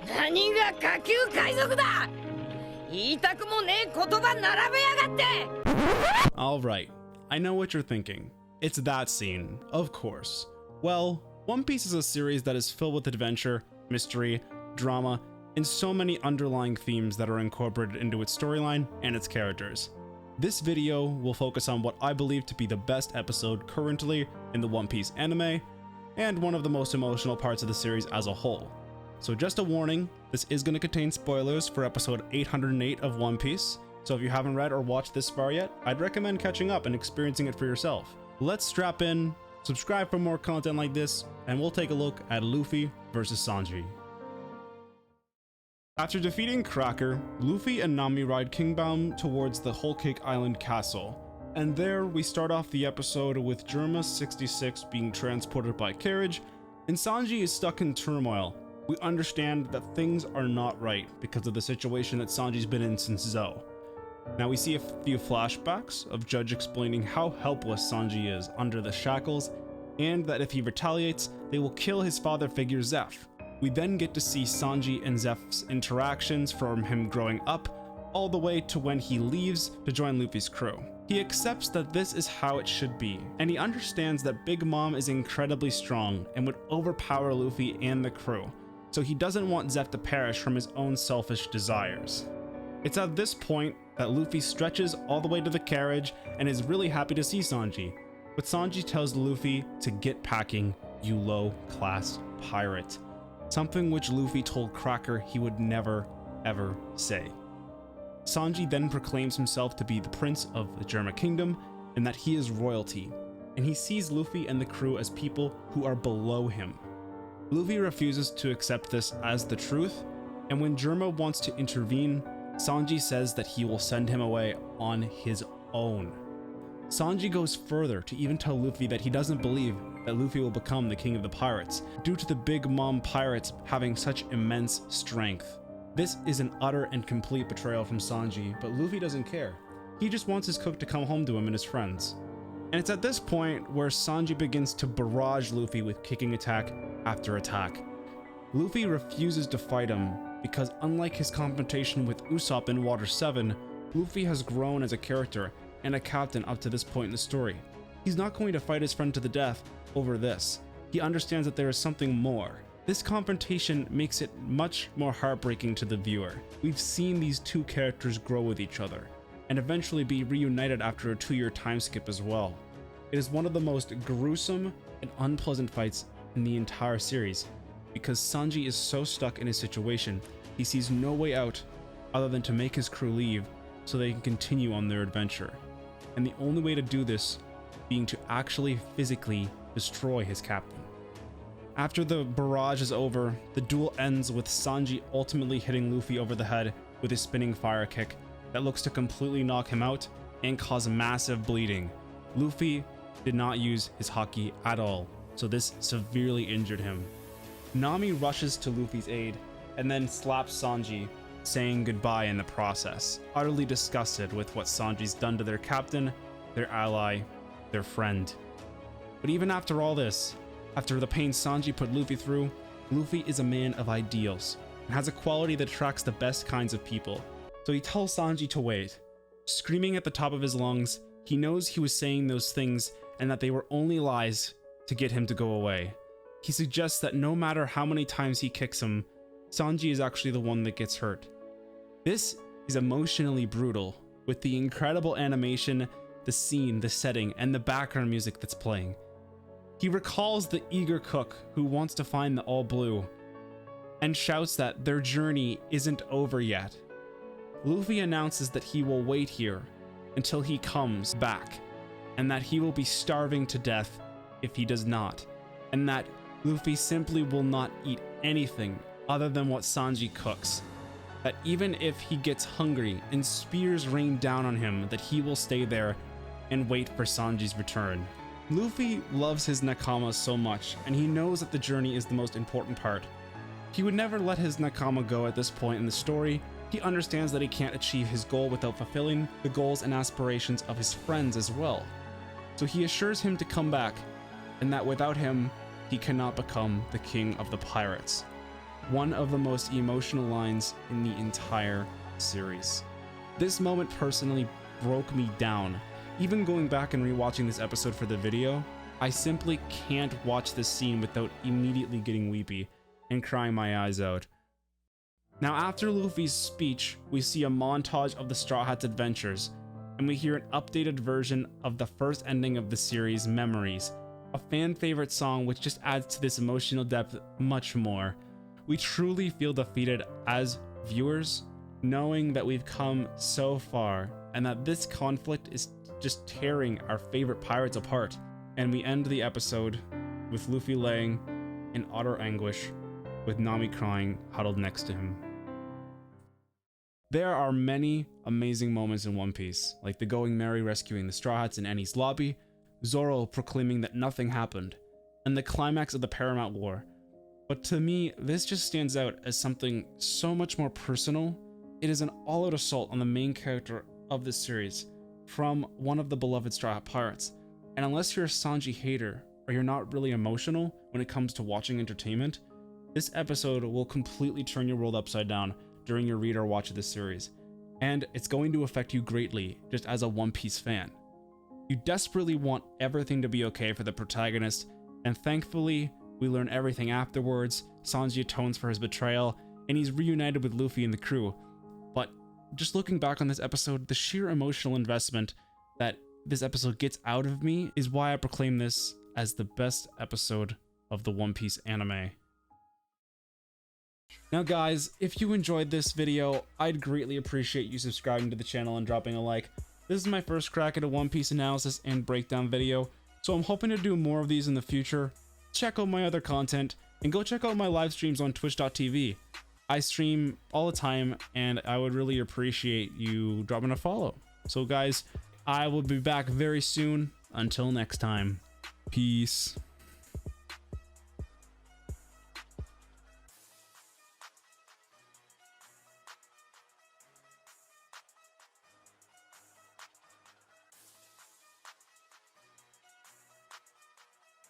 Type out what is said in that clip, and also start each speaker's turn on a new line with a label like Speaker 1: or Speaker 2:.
Speaker 1: 何が下級海賊だ。言いたくもねえ言葉並べやがって。
Speaker 2: Alright, I know what you're thinking. It's that scene, of course. Well, One Piece is a series that is filled with adventure, mystery, drama, and so many underlying themes that are incorporated into its storyline and its characters. This video will focus on what I believe to be the best episode currently in the One Piece anime, and one of the most emotional parts of the series as a whole. So just a warning, this is going to contain spoilers for episode 808 of One Piece, so if you haven't read or watched this far yet, I'd recommend catching up and experiencing it for yourself. Let's strap in, subscribe for more content like this, and we'll take a look at Luffy versus Sanji. After defeating Cracker, Luffy and Nami ride Kingbound towards the Whole Cake Island castle, and there we start off the episode with Germa 66 being transported by carriage, and Sanji is stuck in turmoil. We understand that things are not right because of the situation that Sanji's been in since Zou. Now we see a few flashbacks of Judge explaining how helpless Sanji is under the shackles, and that if he retaliates, they will kill his father figure Zeph. We then get to see Sanji and Zeph's interactions from him growing up, all the way to when he leaves to join Luffy's crew. He accepts that this is how it should be, and he understands that Big Mom is incredibly strong and would overpower Luffy and the crew, so he doesn't want Zeph to perish from his own selfish desires. It's at this point that Luffy stretches all the way to the carriage and is really happy to see Sanji, but Sanji tells Luffy to get packing, you low-class pirate, something which Luffy told Cracker he would never, ever say. Sanji then proclaims himself to be the prince of the Germa Kingdom and that he is royalty, and he sees Luffy and the crew as people who are below him. Luffy refuses to accept this as the truth, and when Germa wants to intervene, Sanji says that he will send him away on his own. Sanji goes further to even tell Luffy that he doesn't believe that Luffy will become the king of the pirates, due to the Big Mom pirates having such immense strength. This is an utter and complete betrayal from Sanji, but Luffy doesn't care. He just wants his cook to come home to him and his friends. And it's at this point where Sanji begins to barrage Luffy with kicking attack after attack. Luffy refuses to fight him because, unlike his confrontation with Usopp in Water 7, Luffy has grown as a character and a captain up to this point in the story. He's not going to fight his friend to the death over this. He understands that there is something more. This confrontation makes it much more heartbreaking to the viewer. We've seen these two characters grow with each other, and eventually be reunited after a 2-year time skip as well. It is one of the most gruesome and unpleasant fights in the entire series, because Sanji is so stuck in his situation, he sees no way out other than to make his crew leave so they can continue on their adventure. And the only way to do this being to actually physically destroy his captain. After the barrage is over, the duel ends with Sanji ultimately hitting Luffy over the head with his spinning fire kick that looks to completely knock him out and cause massive bleeding. Luffy did not use his haki at all, so this severely injured him. Nami rushes to Luffy's aid and then slaps Sanji, saying goodbye in the process, utterly disgusted with what Sanji's done to their captain, their ally, their friend. But even after all this, after the pain Sanji put Luffy through, Luffy is a man of ideals and has a quality that attracts the best kinds of people. So he tells Sanji to wait. Screaming at the top of his lungs, he knows he was saying those things and that they were only lies to get him to go away. He suggests that no matter how many times he kicks him, Sanji is actually the one that gets hurt. This is emotionally brutal, with the incredible animation, the scene, the setting, and the background music that's playing. He recalls the eager cook who wants to find the All Blue, and shouts that their journey isn't over yet. Luffy announces that he will wait here until he comes back, and that he will be starving to death if he does not, and that Luffy simply will not eat anything other than what Sanji cooks. That even if he gets hungry and spears rain down on him, that he will stay there and wait for Sanji's return. Luffy loves his Nakama so much, and he knows that the journey is the most important part. He would never let his Nakama go at this point in the story He understands that he can't achieve his goal without fulfilling the goals and aspirations of his friends as well. So he assures him to come back, and that without him, he cannot become the king of the pirates. One of the most emotional lines in the entire series. This moment personally broke me down. Even going back and rewatching this episode for the video, I simply can't watch this scene without immediately getting weepy and crying my eyes out. Now, after Luffy's speech, we see a montage of the Straw Hats' adventures, and we hear an updated version of the first ending of the series, Memories, a fan favorite song which just adds to this emotional depth much more. We truly feel defeated as viewers, knowing that we've come so far and that this conflict is just tearing our favorite pirates apart. And we end the episode with Luffy laying in utter anguish, with Nami crying, huddled next to him. There are many amazing moments in One Piece, like the Going Merry rescuing the Straw Hats in Enies lobby, Zoro proclaiming that nothing happened, and the climax of the Paramount War. But to me, this just stands out as something so much more personal. It is an all-out assault on the main character of this series from one of the beloved Straw Hat Pirates. And unless you're a Sanji hater, or you're not really emotional when it comes to watching entertainment, this episode will completely turn your world upside down during your read or watch of this series. And it's going to affect you greatly just as a One Piece fan. You desperately want everything to be okay for the protagonist, and thankfully, we learn everything afterwards. Sanji atones for his betrayal, and he's reunited with Luffy and the crew. But just looking back on this episode, the sheer emotional investment that this episode gets out of me is why I proclaim this as the best episode of the One Piece anime. Now guys, if you enjoyed this video, I'd greatly appreciate you subscribing to the channel and dropping a like. This is my first crack at a One Piece analysis and breakdown video, so I'm hoping to do more of these in the future. Check out my other content, and go check out my live streams on twitch.tv. I stream all the time, and I would really appreciate you dropping a follow. So guys, I will be back very soon. Until next time, peace.